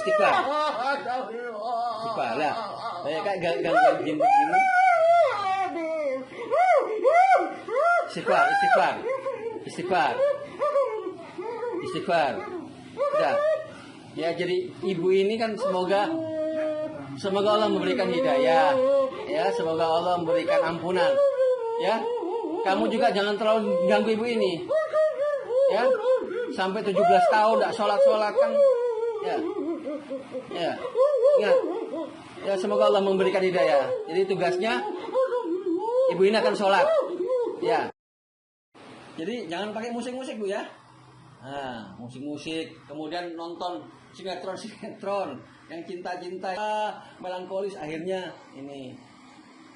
Istighfar. Istighfar lah. Kayak gangguan jin begini. Istighfar, istighfar. Istighfar. Istighfar. Udah. Ya, jadi ibu ini kan semoga Allah memberikan hidayah. Ya, semoga Allah memberikan ampunan. Ya. Kamu juga jangan terlalu ganggu ibu ini. Ya. Sampai 17 tahun enggak sholat kan. Ya. Ya. Ingat. Ya, semoga Allah memberikan hidayah. Jadi tugasnya ibu ini akan sholat. Ya. Jadi jangan pakai musik-musik Bu ya. Nah, musik-musik, kemudian nonton sinetron yang cinta-cinta, melankolis, akhirnya ini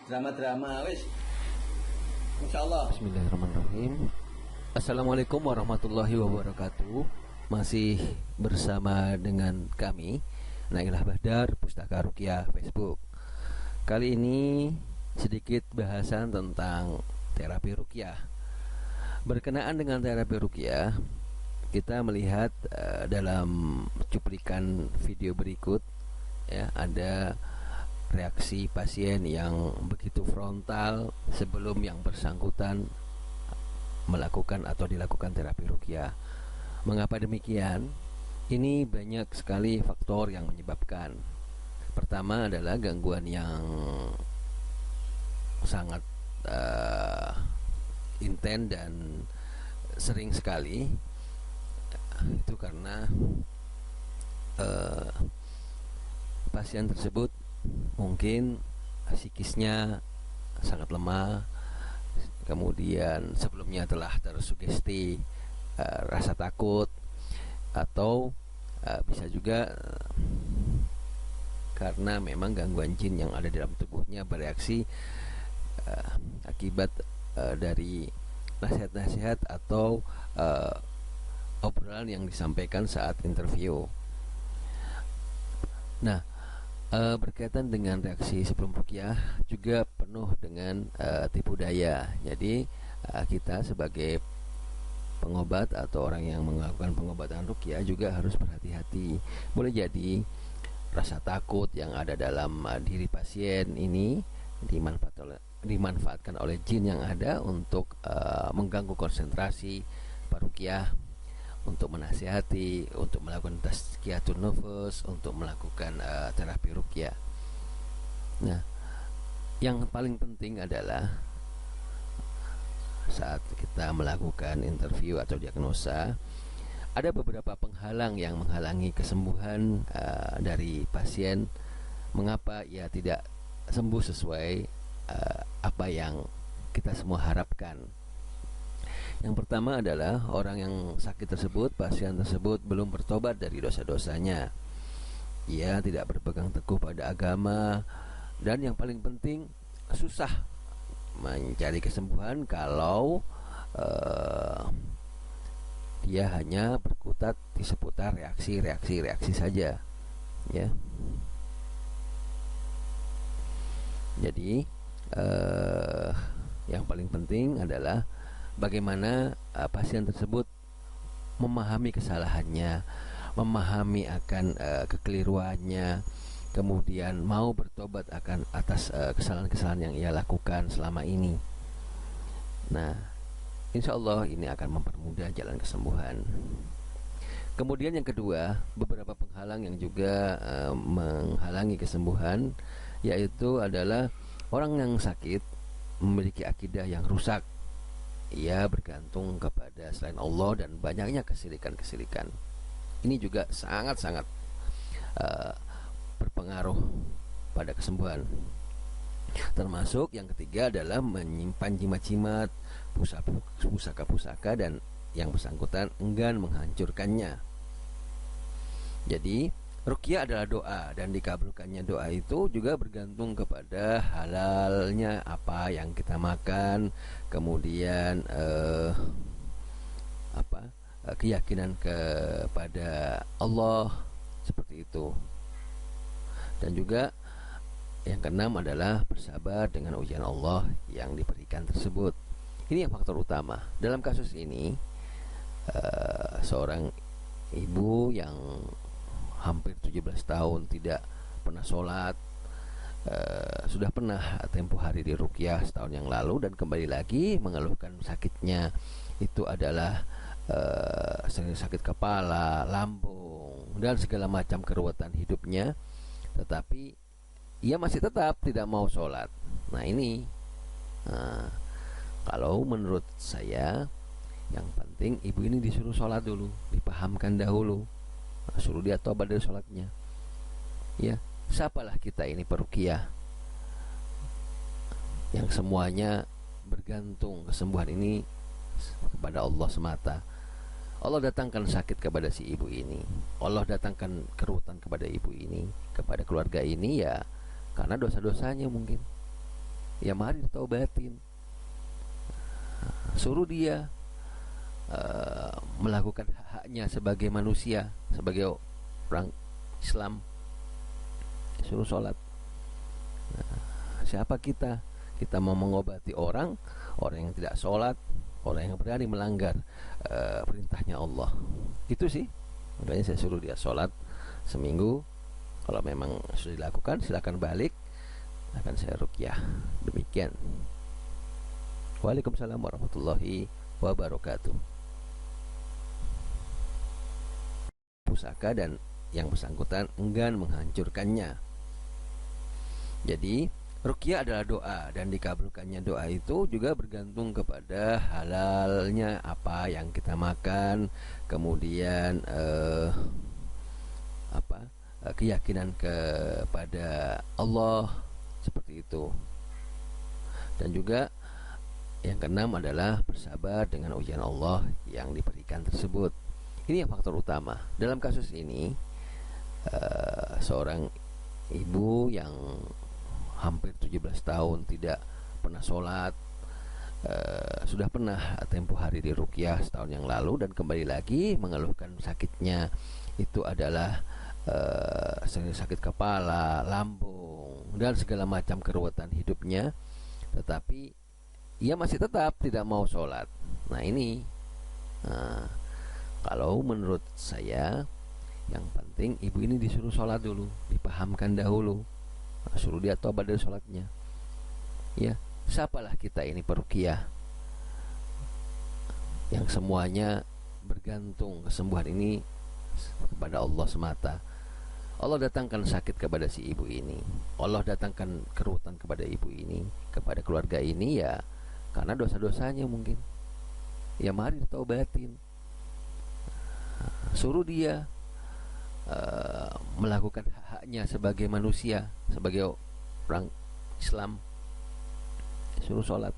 drama-drama. Wis. Insyaallah. Bismillahirrahmanirrahim. Assalamualaikum warahmatullahi wabarakatuh. Masih bersama dengan kami Nailah Bahdar, Pustaka Ruqyah Facebook. Kali ini sedikit bahasan tentang terapi ruqyah. Berkenaan dengan terapi ruqyah, kita melihat dalam cuplikan video berikut ya, ada reaksi pasien yang begitu frontal sebelum yang bersangkutan melakukan atau dilakukan terapi ruqyah. Mengapa demikian? Ini banyak sekali faktor yang menyebabkan. Pertama adalah gangguan yang sangat intens dan sering sekali. Itu karena pasien tersebut mungkin psikisnya sangat lemah, kemudian sebelumnya telah tersugesti rasa takut, atau bisa juga karena memang gangguan jin yang ada dalam tubuhnya bereaksi akibat dari nasihat-nasihat atau obrolan yang disampaikan saat interview. Nah, berkaitan dengan reaksi sebelum ruqyah juga penuh dengan tipu daya. Jadi kita sebagai pengobat atau orang yang melakukan pengobatan ruqyah juga harus berhati-hati. Boleh jadi rasa takut yang ada dalam diri pasien ini dimanfaatkan oleh jin yang ada untuk mengganggu konsentrasi paruqyah, untuk menasihati, untuk melakukan tazkiyatun nufus, untuk melakukan terapi ruqyah. Nah, yang paling penting adalah saat kita melakukan interview atau diagnosa, ada beberapa penghalang yang menghalangi kesembuhan dari pasien. Mengapa ia tidak sembuh sesuai apa yang kita semua harapkan? Yang pertama adalah orang yang sakit tersebut, pasien tersebut belum bertobat dari dosa-dosanya. Ia tidak berpegang teguh pada agama, dan yang paling penting susah mencari kesembuhan kalau dia hanya berkutat di seputar reaksi saja, ya. Jadi yang paling penting adalah bagaimana pasien tersebut memahami kesalahannya, memahami akan kekeliruannya, kemudian mau bertobat akan atas kesalahan-kesalahan yang ia lakukan selama ini. Nah, insya Allah ini akan mempermudah jalan kesembuhan. Kemudian yang kedua, beberapa penghalang yang juga menghalangi kesembuhan, yaitu adalah orang yang sakit memiliki akidah yang rusak. Ia bergantung kepada selain Allah dan banyaknya kesirikan-kesirikan. Ini juga sangat-sangat berpengaruh pada kesembuhan. Termasuk yang ketiga adalah menyimpan jimat-jimat, pusaka-pusaka, dan yang bersangkutan enggan menghancurkannya. Jadi ruqyah adalah doa, dan dikabulkannya doa itu juga bergantung kepada halalnya apa yang kita makan, kemudian keyakinan kepada Allah, seperti itu. Dan juga yang keenam adalah bersabar dengan ujian Allah yang diberikan tersebut. Ini yang faktor utama. Dalam kasus ini seorang ibu yang hampir 17 tahun tidak pernah sholat, sudah pernah tempo hari diruqyah setahun yang lalu dan kembali lagi mengeluhkan sakitnya itu adalah sakit kepala, lambung dan segala macam keruwetan hidupnya, tetapi ia masih tetap tidak mau sholat. Nah ini, kalau menurut saya yang penting ibu ini disuruh sholat dulu, dipahamkan dahulu, suruh dia tobat dari sholatnya. Ya, siapalah kita ini peruqyah yang semuanya bergantung kesembuhan ini kepada Allah semata. Allah datangkan sakit kepada si ibu ini, Allah datangkan keruwetan kepada ibu ini, kepada keluarga ini, ya karena dosa-dosanya mungkin. Ya mari taubatin, suruh dia melakukan hak-haknya sebagai manusia, sebagai orang Islam, suruh sholat. Siapa kita? Kita mau mengobati orang yang tidak sholat, orang yang berani melanggar perintahnya Allah. Itu sih, makanya saya suruh dia sholat seminggu. Kalau memang sudah dilakukan, silakan balik, akan saya ruqyah. Demikian. Waalaikumsalam warahmatullahi wabarakatuh. Pusaka dan yang bersangkutan enggan menghancurkannya. Jadi ruqyah adalah doa, dan dikabulkannya doa itu juga bergantung kepada halalnya apa yang kita makan, kemudian keyakinan kepada Allah, seperti itu. Dan juga yang keenam adalah bersabar dengan ujian Allah yang diberikan tersebut. Ini yang faktor utama. Dalam kasus ini, seorang ibu yang hampir 17 tahun tidak pernah sholat, sudah pernah tempo hari diruqyah setahun yang lalu dan kembali lagi mengeluhkan sakitnya itu adalah sakit kepala, lambung dan segala macam keruwetan hidupnya, tetapi ia masih tetap tidak mau sholat. Nah ini, kalau menurut saya yang penting ibu ini disuruh sholat dulu, dipahamkan dahulu, suruh dia tobat dari sholatnya. Ya, siapalah kita ini peruqyah yang semuanya bergantung kesembuhan ini kepada Allah semata. Allah datangkan sakit kepada si ibu ini, Allah datangkan keruwetan kepada ibu ini, kepada keluarga ini, ya karena dosa-dosanya mungkin. Ya mari taubatin, suruh dia melakukan hak-haknya sebagai manusia, sebagai orang Islam, suruh sholat.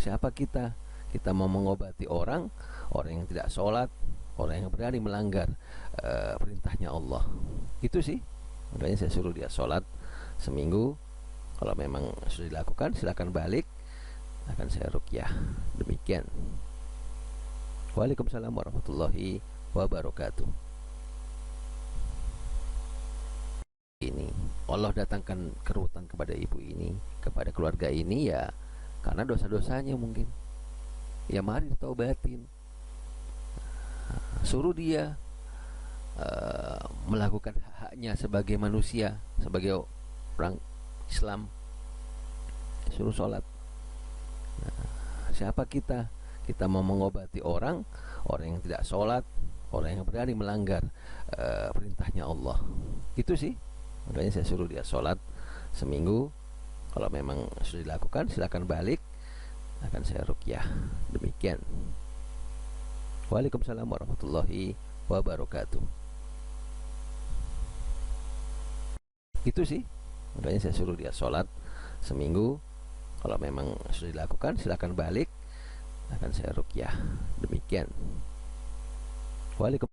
Siapa kita? Kita mau mengobati orang yang tidak sholat, orang yang berani melanggar perintahnya Allah. Itu sih, makanya saya suruh dia sholat seminggu. Kalau memang sudah dilakukan, silakan balik, akan saya ruqyah. Demikian. Waalaikumsalam warahmatullahi wabarakatuh. Ini Allah datangkan keruwetan kepada ibu ini, kepada keluarga ini, ya karena dosa-dosanya mungkin. Ya mari taubatin, suruh dia melakukan hak-haknya sebagai manusia, sebagai orang Islam, suruh sholat. Siapa kita? Kita mau mengobati orang yang tidak sholat, orang yang berani melanggar perintahnya Allah. Itu sih, makanya saya suruh dia sholat seminggu. Kalau memang sudah dilakukan, silakan balik, akan saya ruqyah. Demikian. Waalaikumsalam warahmatullahi wabarakatuh. Itu sih, makanya saya suruh dia sholat seminggu. Kalau memang sudah dilakukan, silakan balik, akan saya ruqyah. Demikian. Waalaikumsalam.